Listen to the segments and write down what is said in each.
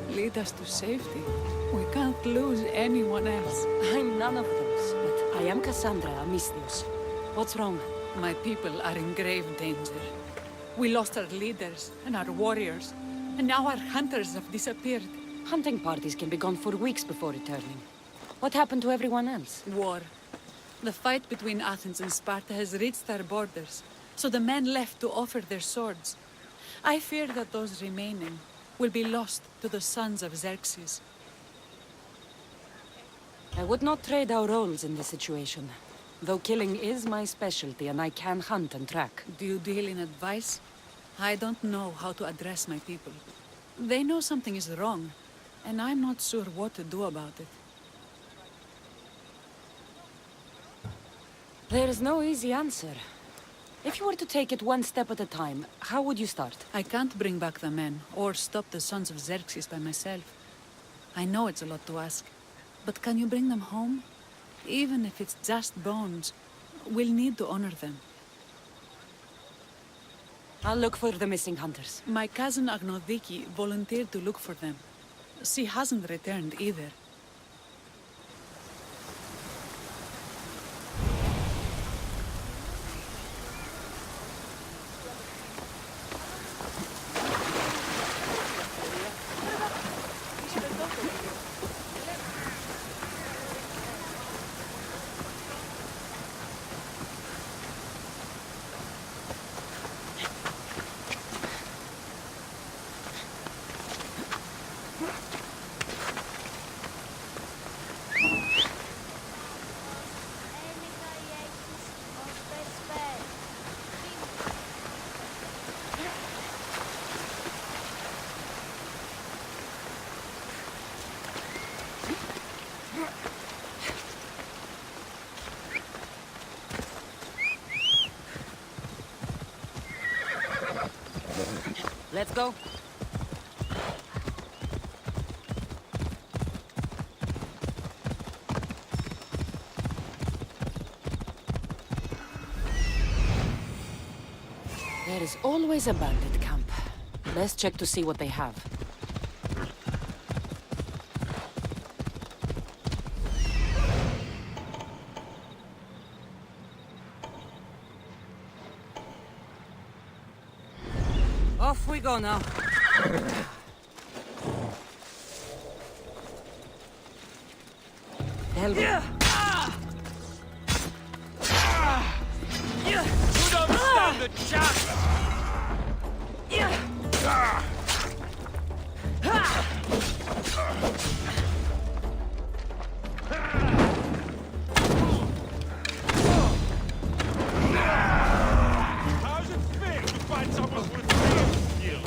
Lead us to safety. We can't lose anyone else. I'm none of those, but I am Cassandra Amistios. What's wrong? My people are in grave danger. We lost our leaders and our warriors, and now our hunters have disappeared. Hunting parties can be gone for weeks before returning. What happened to everyone else? War. The fight between Athens and Sparta has reached our borders, so the men left to offer their swords. I fear that those remaining will be lost to the sons of Xerxes. I would not trade our roles in this situation. Though killing is my specialty and I can hunt and track. Do you deal in advice? I don't know how to address my people. They know something is wrong, and I'm not sure what to do about it. There is no easy answer. If you were to take it one step at a time, how would you start? I can't bring back the men, or stop the sons of Xerxes by myself. I know it's a lot to ask, but can you bring them home? Even if it's just bones, we'll need to honor them. I'll look for the missing hunters. My cousin Agnodiki volunteered to look for them. She hasn't returned either. Let's go. There is always a bandit camp. Let's check to see what they have. Off we go now. Hell yeah. You don't stand a chance! How's it feel to fight someone with real skill?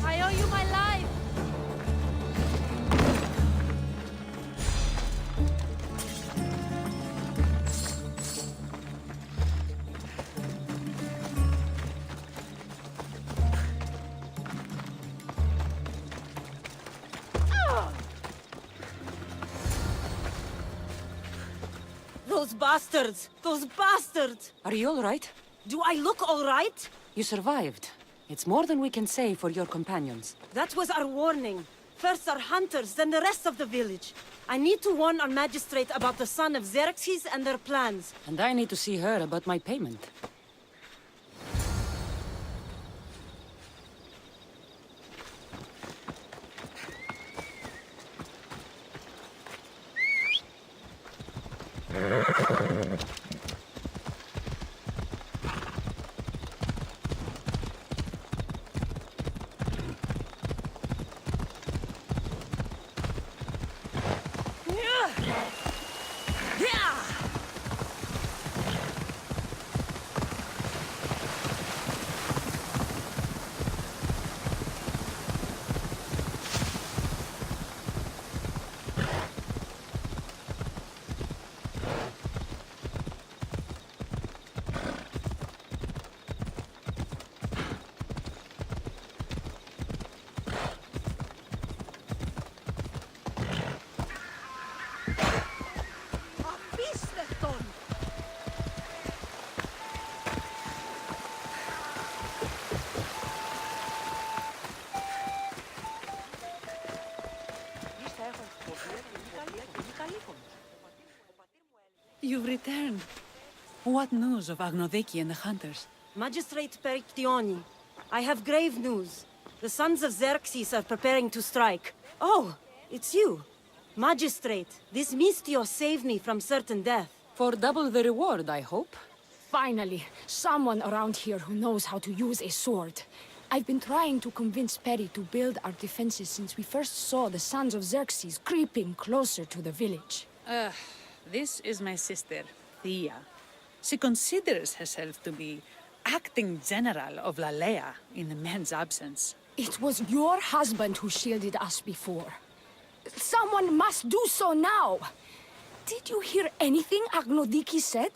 I owe you my life! Those bastards! Those bastards! Are you all right? Do I look all right? You survived. It's more than we can say for your companions. That was our warning. First our hunters, then the rest of the village. I need to warn our magistrate about the son of Xerxes and their plans. And I need to see her about my payment. you've returned. What news of Agnodiki and the hunters? Magistrate Perictioni, I have grave news. The sons of Xerxes are preparing to strike. Oh, it's you. Magistrate, this Mistio saved me from certain death. For double the reward, I hope. Finally, someone around here who knows how to use a sword. I've been trying to convince Peri to build our defenses since we first saw the sons of Xerxes creeping closer to the village. This is my sister, Thea. She considers herself to be acting general of Lalaia in the men's absence. It was your husband who shielded us before. Someone must do so now! Did you hear anything Agnodiki said?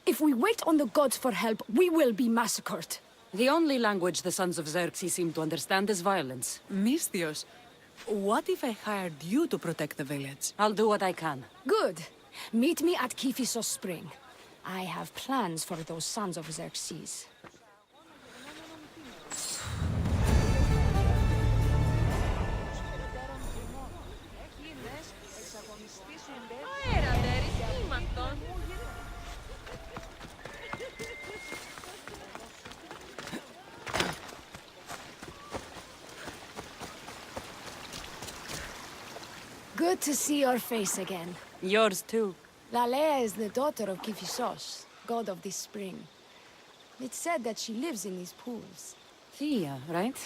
If we wait on the gods for help, we will be massacred. The only language the sons of Xerxes seem to understand is violence. Mistios, what if I hired you to protect the village? I'll do what I can. Good. Meet me at Kiphisos Spring. I have plans for those sons of Xerxes. Good to see your face again. Yours too. Lalaia is the daughter of Kiphisos, god of this spring. It's said that she lives in these pools. Thea, right?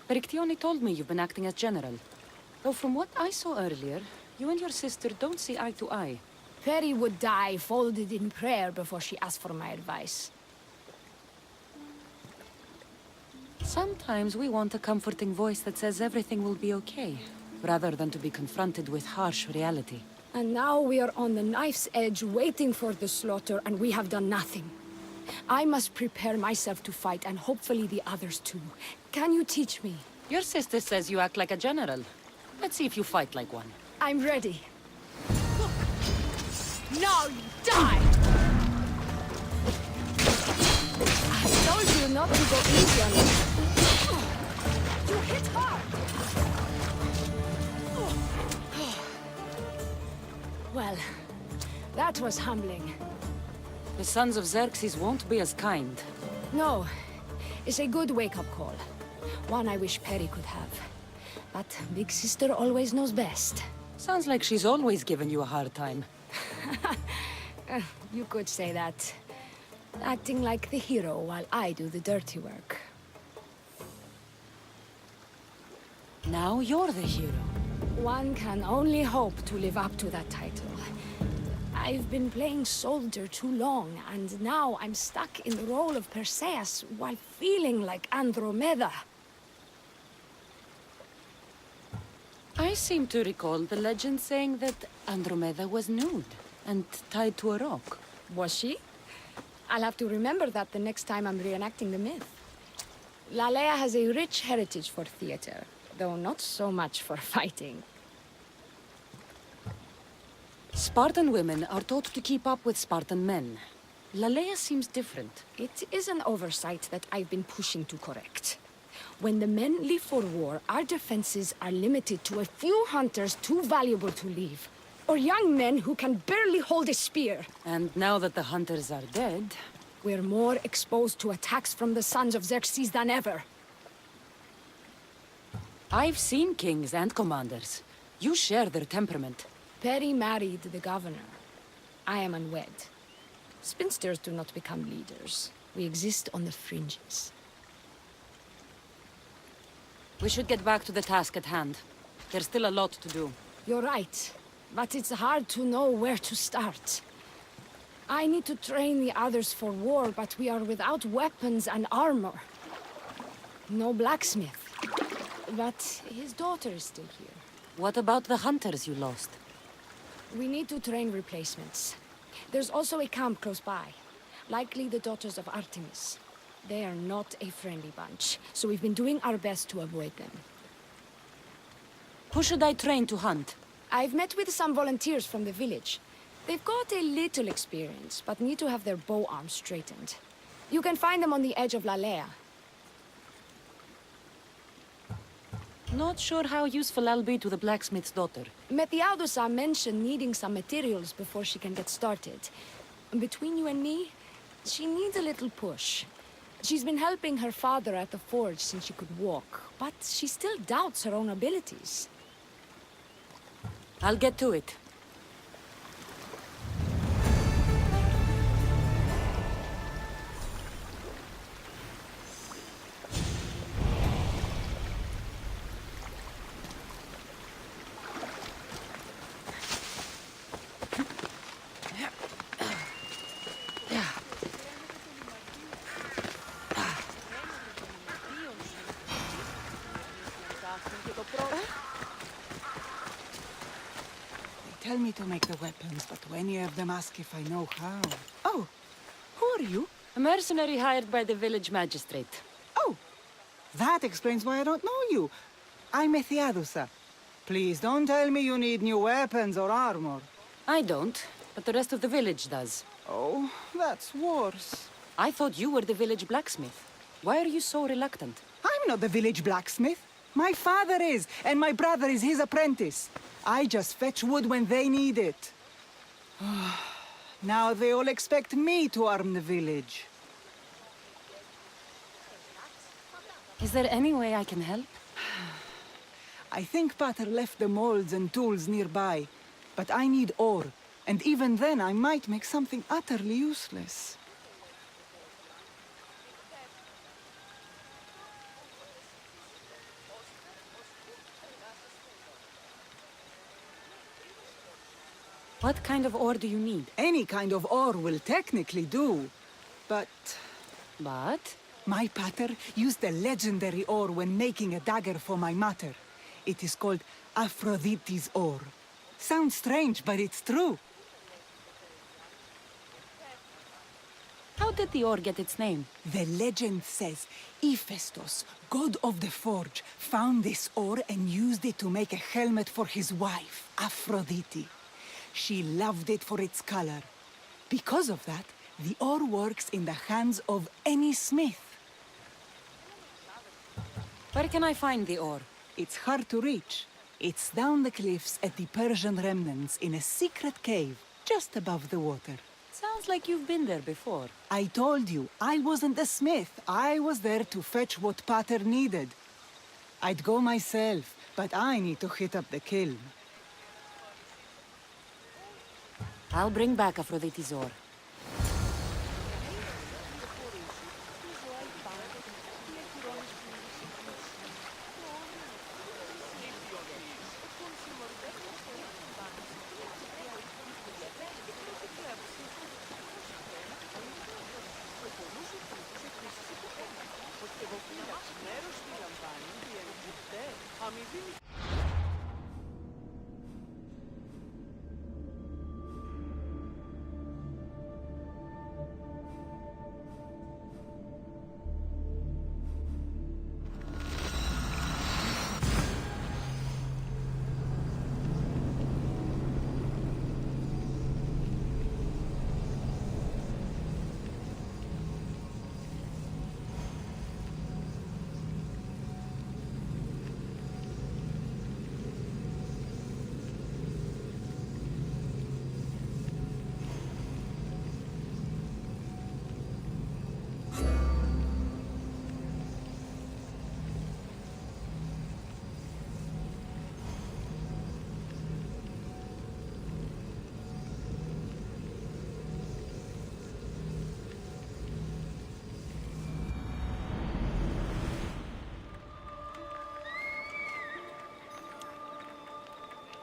Perictioni told me you've been acting as general. Though from what I saw earlier, you and your sister don't see eye to eye. Peri would die folded in prayer before she asked for my advice. Sometimes we want a comforting voice that says everything will be okay, rather than to be confronted with harsh reality. And now we are on the knife's edge waiting for the slaughter, and we have done nothing. I must prepare myself to fight, and hopefully the others too. Can you teach me? Your sister says you act like a general. Let's see if you fight like one. I'm ready. Now you die! I told you not to go easy on me. You hit hard! Well, that was humbling. The sons of Xerxes won't be as kind. No, it's a good wake-up call. One I wish Peri could have. But Big Sister always knows best. Sounds like she's always given you a hard time. You could say that. Acting like the hero while I do the dirty work. Now you're the hero. One can only hope to live up to that title. I've been playing soldier too long, and now I'm stuck in the role of Perseus while feeling like Andromeda. I seem to recall the legend saying that Andromeda was nude and tied to a rock. Was she? I'll have to remember that the next time I'm reenacting the myth. Lalaia has a rich heritage for theater, though not so much for fighting. Spartan women are taught to keep up with Spartan men. Lalaia seems different. It is an oversight that I've been pushing to correct. When the men leave for war, our defenses are limited to a few hunters too valuable to leave, or young men who can barely hold a spear. And now that the hunters are dead... We're more exposed to attacks from the sons of Xerxes than ever. I've seen kings and commanders. You share their temperament. Peri married the governor. I am unwed. Spinsters do not become leaders. We exist on the fringes. We should get back to the task at hand. There's still a lot to do. You're right, but it's hard to know where to start. I need to train the others for war, but we are without weapons and armor. No blacksmith. But his daughter is still here. What about the hunters you lost? We need to train replacements. There's also a camp close by. Likely the daughters of Artemis. They are not a friendly bunch, so we've been doing our best to avoid them. Who should I train to hunt? I've met with some volunteers from the village. They've got a little experience, but need to have their bow arms straightened. You can find them on the edge of Lalaia. Not sure how useful I'll be to the blacksmith's daughter. Metiaudusa mentioned needing some materials before she can get started. between you and me, she needs a little push. She's been helping her father at the forge since she could walk, but she still doubts her own abilities. I'll get to it. They tell me to make the weapons, but any of them ask if I know how. Oh, who are you? A mercenary hired by the village magistrate. Oh, that explains why I don't know you. I'm Ethiadusa. Please don't tell me you need new weapons or armor. I don't, but the rest of the village does. Oh, that's worse. I thought you were the village blacksmith. Why are you so reluctant? I'm not the village blacksmith. My father is, and my brother is his apprentice. I just fetch wood when they need it. Now they all expect me to arm the village. Is there any way I can help? I think Pater left the molds and tools nearby, but I need ore, and even then I might make something utterly useless. What kind of ore do you need? Any kind of ore will technically do, but But? my pater used the legendary ore when making a dagger for my mater. It is called Aphrodite's ore. Sounds strange, but it's true. How did the ore get its name? The legend says Hephaestus, god of the forge, found this ore and used it to make a helmet for his wife, Aphrodite. She loved it for its color. Because of that, the ore works in the hands of any smith. Where can I find the ore? It's hard to reach. It's down the cliffs at the Persian remnants in a secret cave, just above the water. Sounds like you've been there before. I told you, I wasn't a smith. I was there to fetch what Pater needed. I'd go myself, but I need to hit up the kiln. I'll bring back Aphrodite's ore.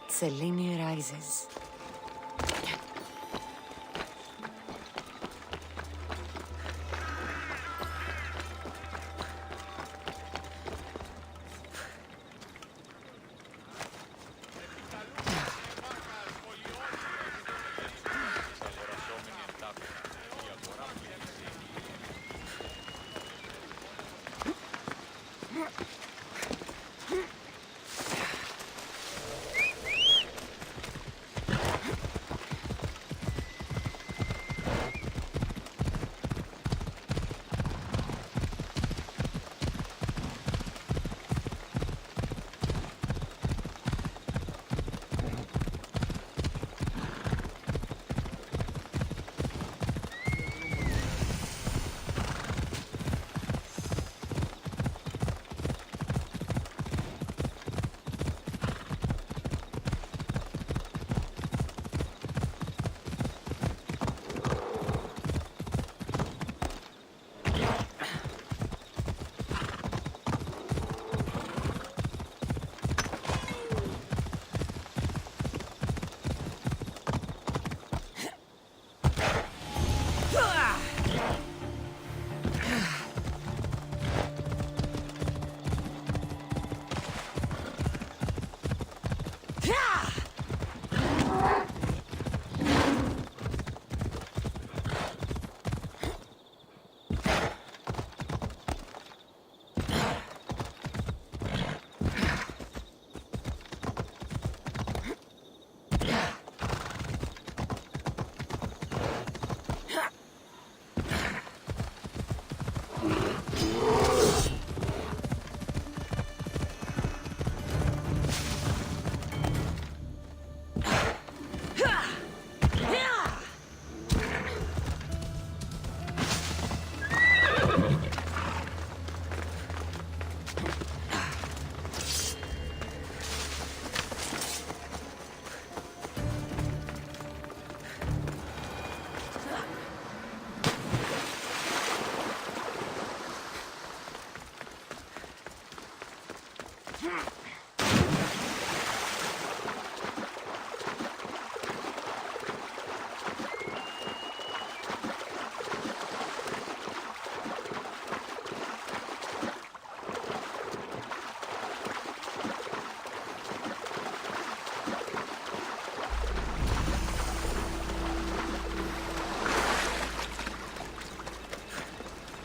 Selene rises.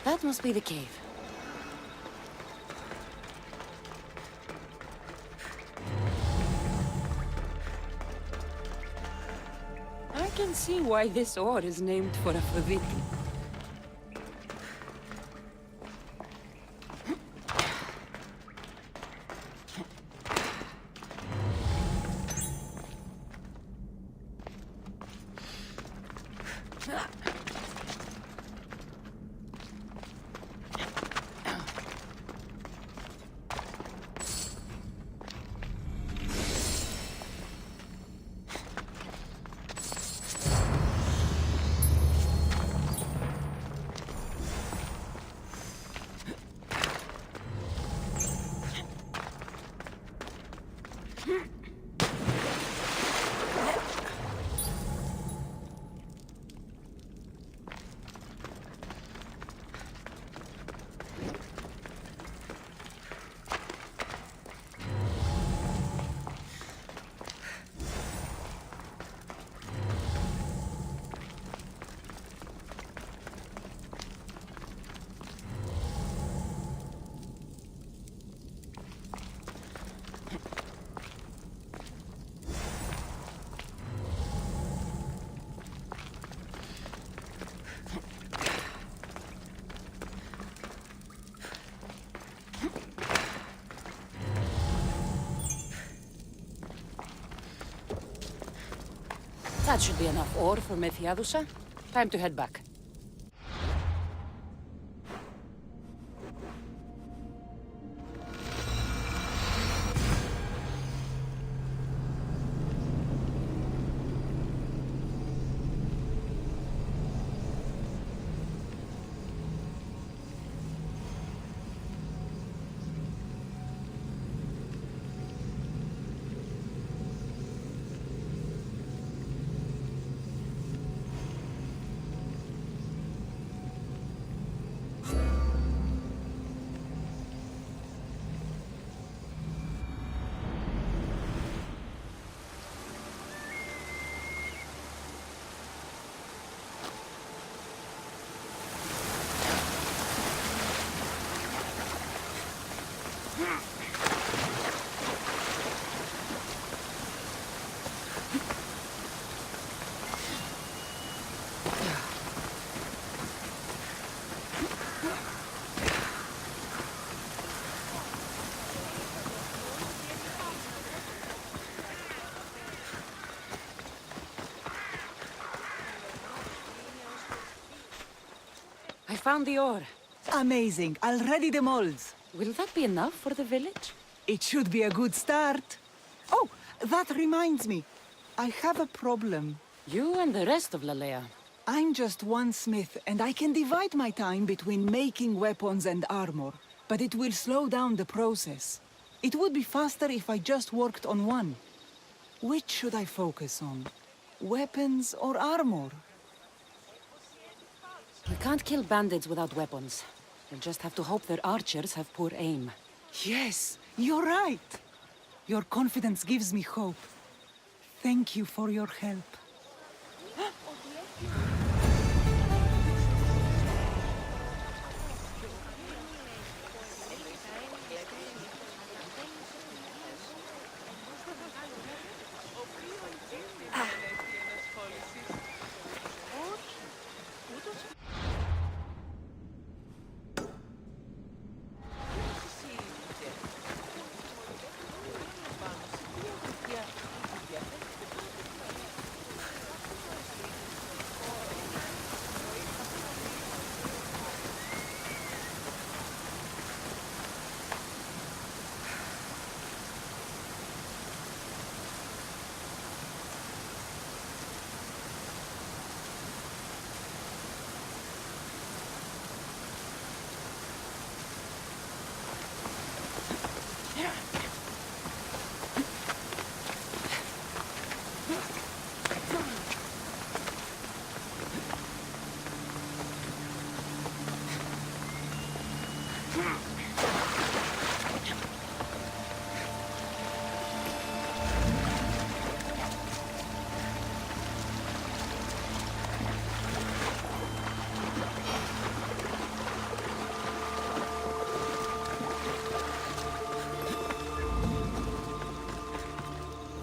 That must be the cave. I can see why this ore is named for Aphrodite. That should be enough ore for Methiadusa. Time to head back. I found the ore. Amazing. I'll ready the molds. Will that be enough for the village? It should be a good start. Oh, that reminds me. I have a problem. You and the rest of Lalaia. I'm just one smith, and I can divide my time between making weapons and armor. But it will slow down the process. It would be faster if I just worked on one. Which should I focus on? Weapons or armor? We can't kill bandits without weapons. We'll just have to hope their archers have poor aim. Yes, you're right. Your confidence gives me hope. Thank you for your help.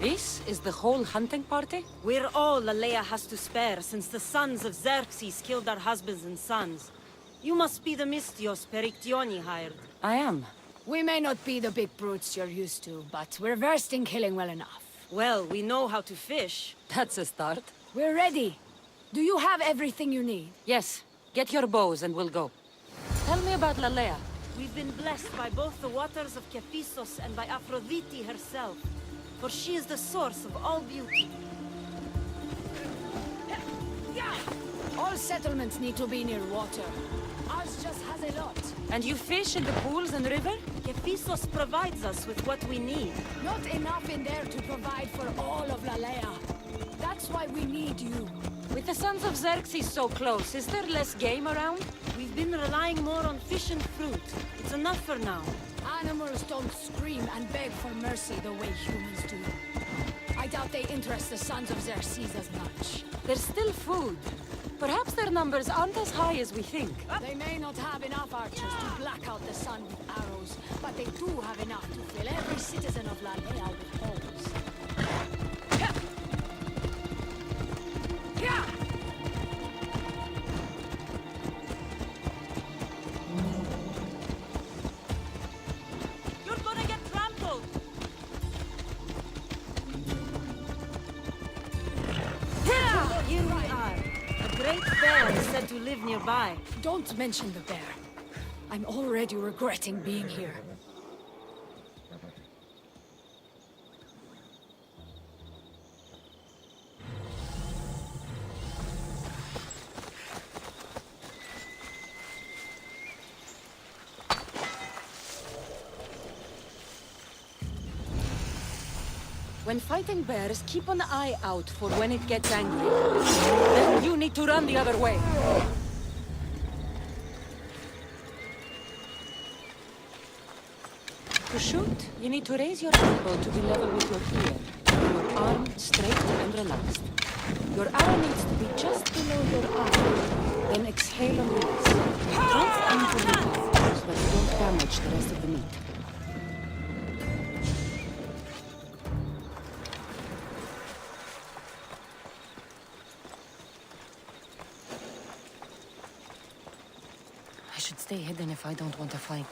This is the whole hunting party? We're all Lalaia has to spare since the sons of Xerxes killed our husbands and sons. You must be the Mystios Perictioni hired. I am. We may not be the big brutes you're used to, but we're versed in killing well enough. Well, we know how to fish. That's a start. We're ready. Do you have everything you need? Yes. Get your bows and we'll go. Tell me about Lalaia. We've been blessed by both the waters of Kephisos and by Aphrodite herself, for she is the source of all beauty. All settlements need to be near water. Ours just has a lot. And you fish in the pools and river? Kephisos provides us with what we need. Not enough in there to provide for all of Lalaia. That's why we need you. With the sons of Xerxes so close, is there less game around? We've been relying more on fish and fruit. It's enough for now. Animals don't scream and beg for mercy the way humans do. I doubt they interest the sons of Xerxes as much. There's still food. Perhaps their numbers aren't as high as we think. They may not have enough archers to black out the sun with arrows, but they do have enough to fill every citizen of Lalaia with holes. You're gonna get trampled! Here we are. A great bear is said to live nearby. Don't mention the bear. I'm already regretting being here. When fighting bears, keep an eye out for when it gets angry. Then you need to run the other way. To shoot, you need to raise your elbow to be level with your ear. Your arm straight and relaxed. Your arrow needs to be just below your arm. Then exhale and release. Don't aim for the top so that you don't damage the rest of the meat. I should stay hidden if I don't want to fight.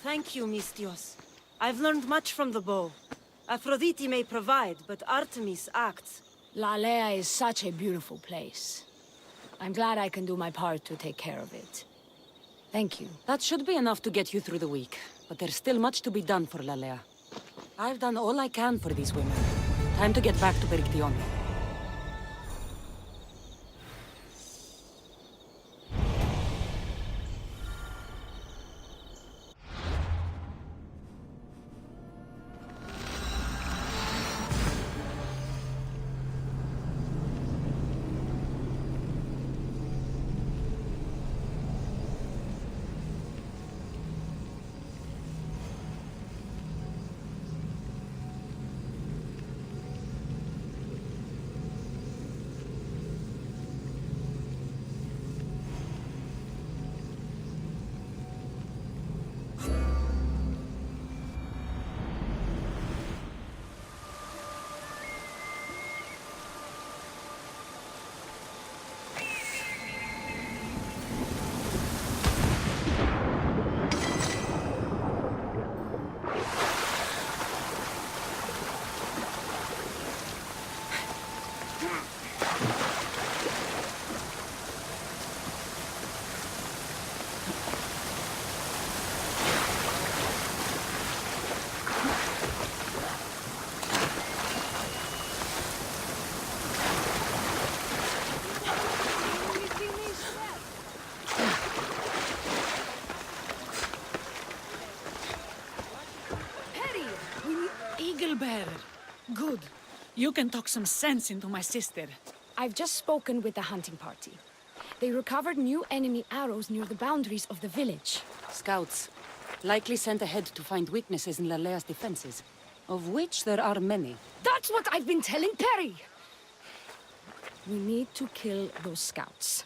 Thank you, Mystios. I've learned much from the bow. Aphrodite may provide, but Artemis acts. Lalaia is such a beautiful place. I'm glad I can do my part to take care of it. Thank you. That should be enough to get you through the week. But there's still much to be done for Lalaia. I've done all I can for these women. Time to get back to Perictione. Eaglebearer. Good. You can talk some sense into my sister. I've just spoken with the hunting party. They recovered new enemy arrows near the boundaries of the village. Scouts. Likely sent ahead to find weaknesses in Lalaia's defenses. Of which there are many. That's what I've been telling Perry! We need to kill those scouts.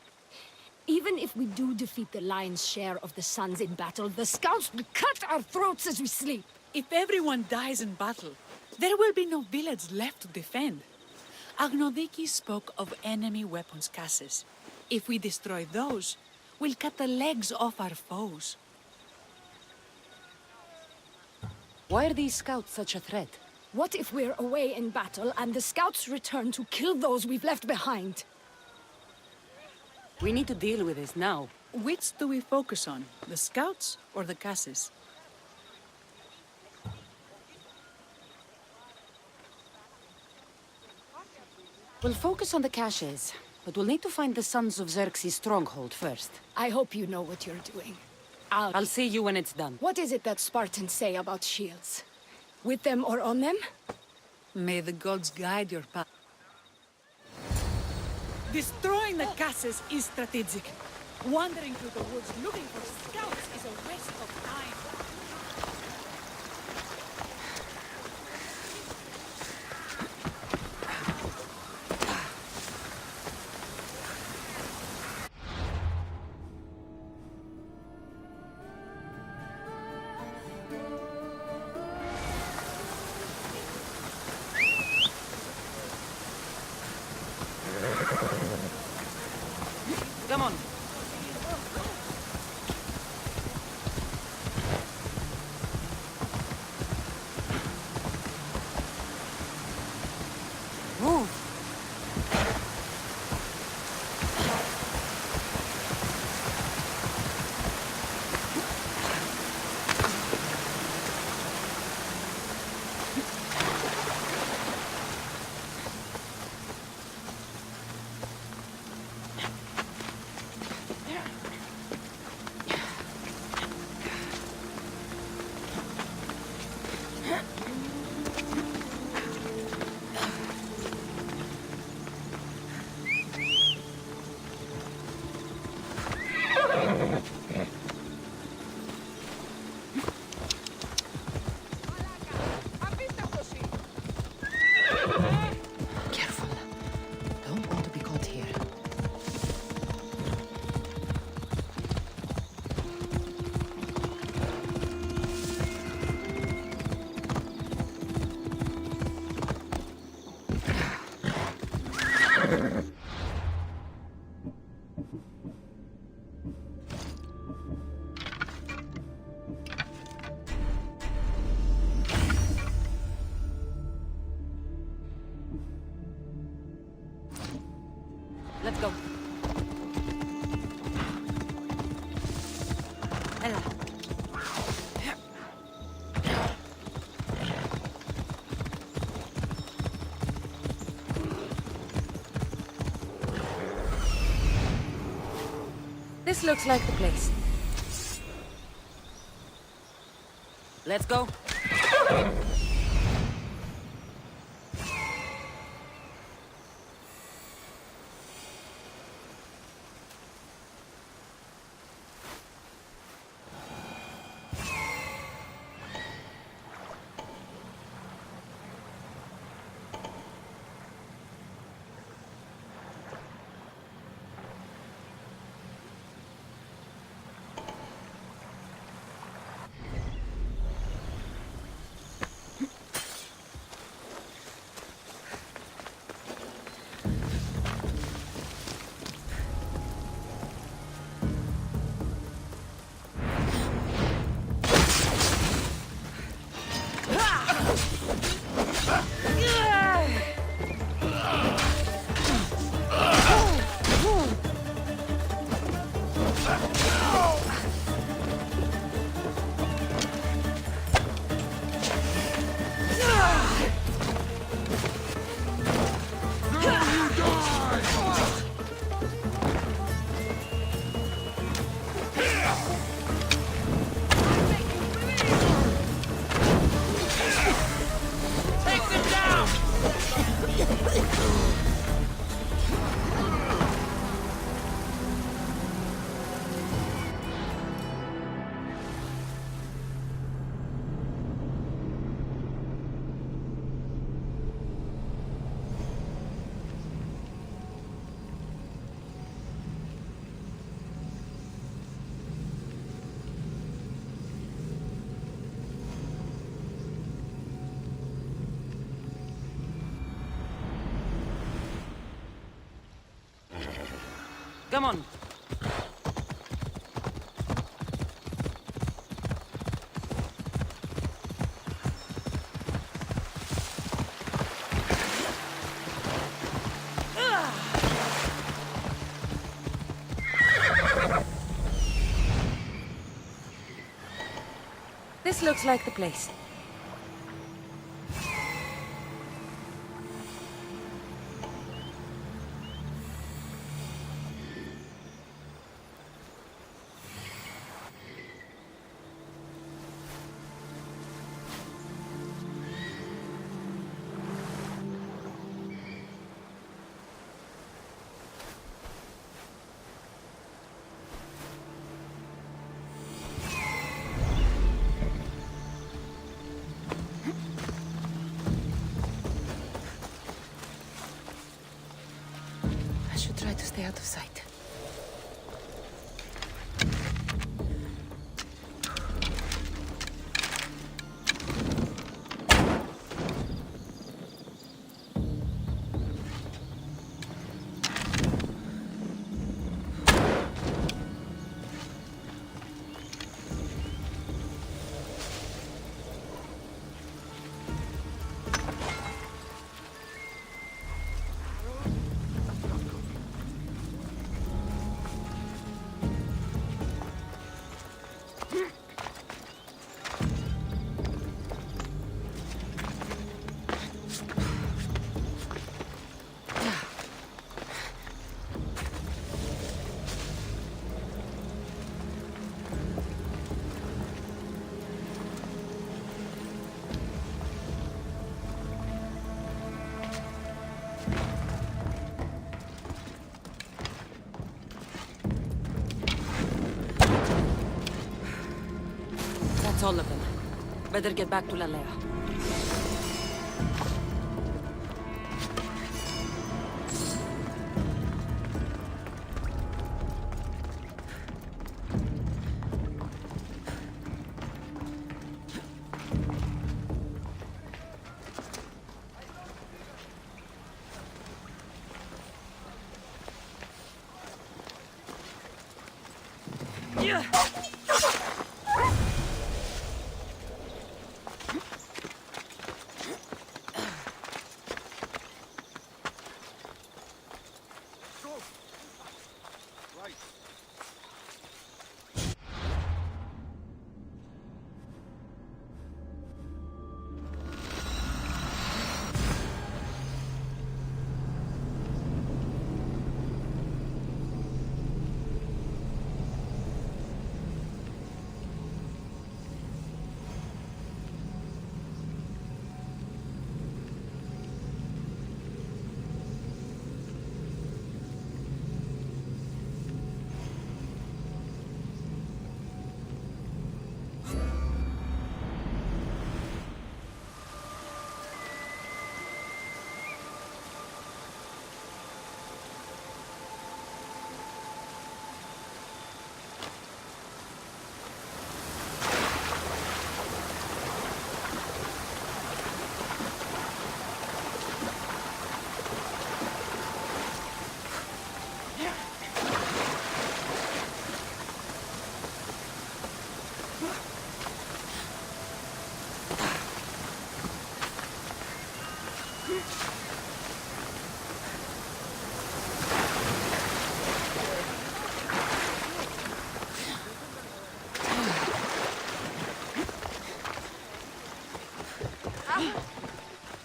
Even if we do defeat the lion's share of the sons in battle, the scouts will cut our throats as we sleep. If everyone dies in battle, there will be no village left to defend. Agnodiki spoke of enemy weapons caches. If we destroy those, we'll cut the legs off our foes. Why are these scouts such a threat? What if we're away in battle and the scouts return to kill those we've left behind? We need to deal with this now. Which do we focus on, the scouts or the caches? We'll focus on the caches, but we'll need to find the Sons of Xerxes' stronghold first. I hope you know what you're doing. I'll see you when it's done. What is it that Spartans say about shields? With them or on them? May the gods guide your path. Destroying the caches is strategic. Wandering through the woods looking for scouts is a waste of time. Come on. Let's go. Ella. This looks like the place. Let's go. Come on. This looks like the place. I should try to stay out of sight. That's all of them. Better get back to Lalaia.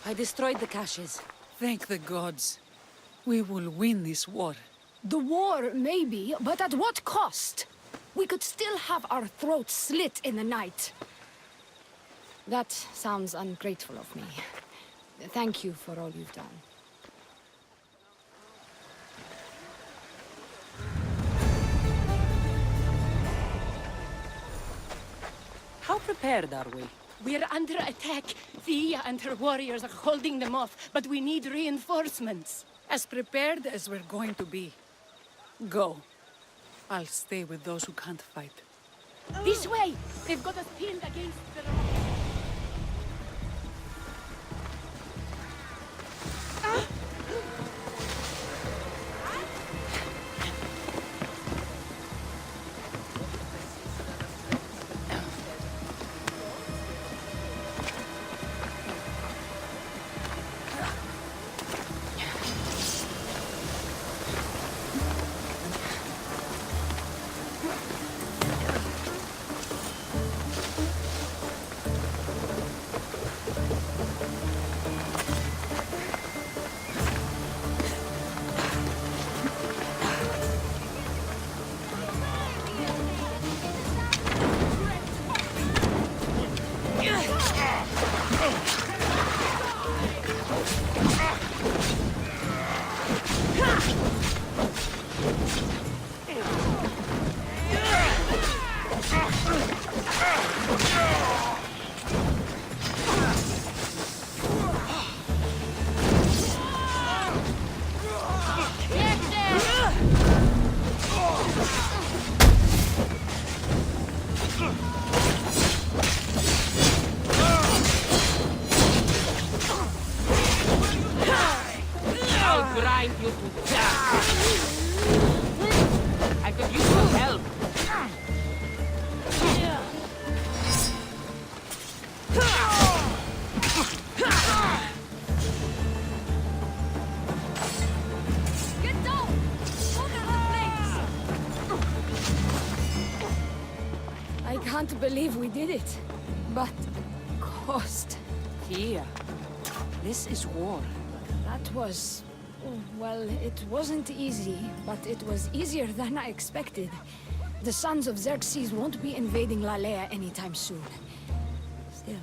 I destroyed the caches. Thank the gods. We will win this war. The war, maybe, but at what cost? We could still have our throats slit in the night. That sounds ungrateful of me. Thank you for all you've done. How prepared are we? We're under attack. Thea and her warriors are holding them off, but we need reinforcements. As prepared as we're going to be. Go. I'll stay with those who can't fight. This way! They've got us pinned against the rock. Grind you to death! I could use your help! Get down! Look at the flames! I can't believe we did it. But cost. Here. This is war. That was... well, it wasn't easy, but it was easier than I expected. The sons of Xerxes won't be invading Lalaia anytime soon. Still,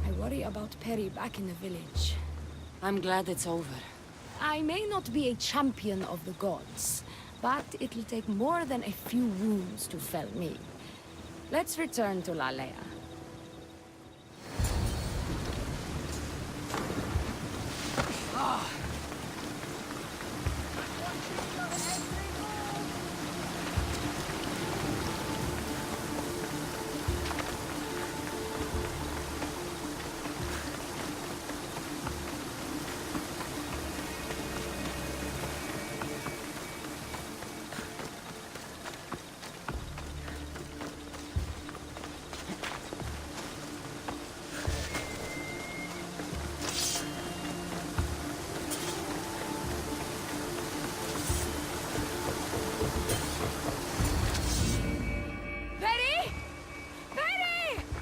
I worry about Perry back in the village. I'm glad it's over. I may not be a champion of the gods, but it'll take more than a few wounds to fell me. Let's return to Lalaia.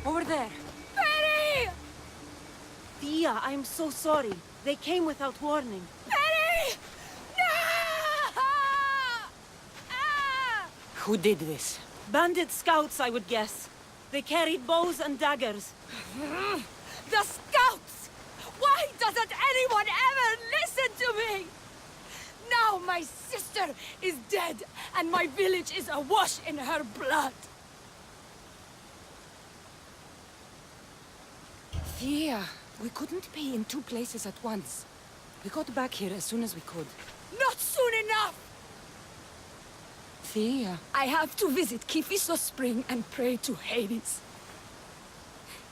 Over there! Perry! Thea, I'm so sorry. They came without warning. Perry! No! Ah! Who did this? Bandit scouts, I would guess. They carried bows and daggers. The scouts! Why doesn't anyone ever listen to me? Now my sister is dead, and my village is awash in her blood. Thea, we couldn't be in two places at once. We got back here as soon as we could. Not soon enough! Thea. I have to visit Kifisos Spring and pray to Hades.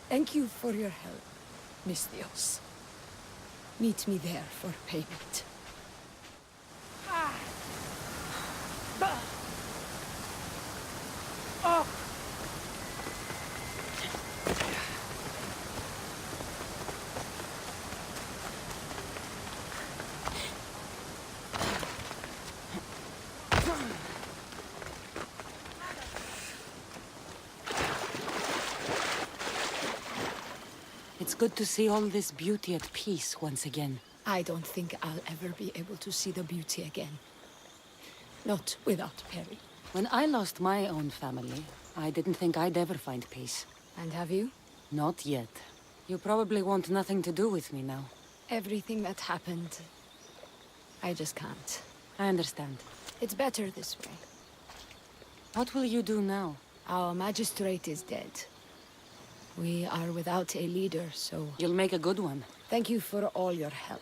Thank you for your help, Miss Dios. Meet me there for payment. good to see all this beauty at peace once again. I don't think I'll ever be able to see the beauty again. Not without Perry. When I lost my own family, I didn't think I'd ever find peace. And have you? Not yet. You probably want nothing to do with me now. Everything that happened, I just can't. I understand. It's better this way. What will you do now? Our magistrate is dead. We are without a leader, so... You'll make a good one. Thank you for all your help.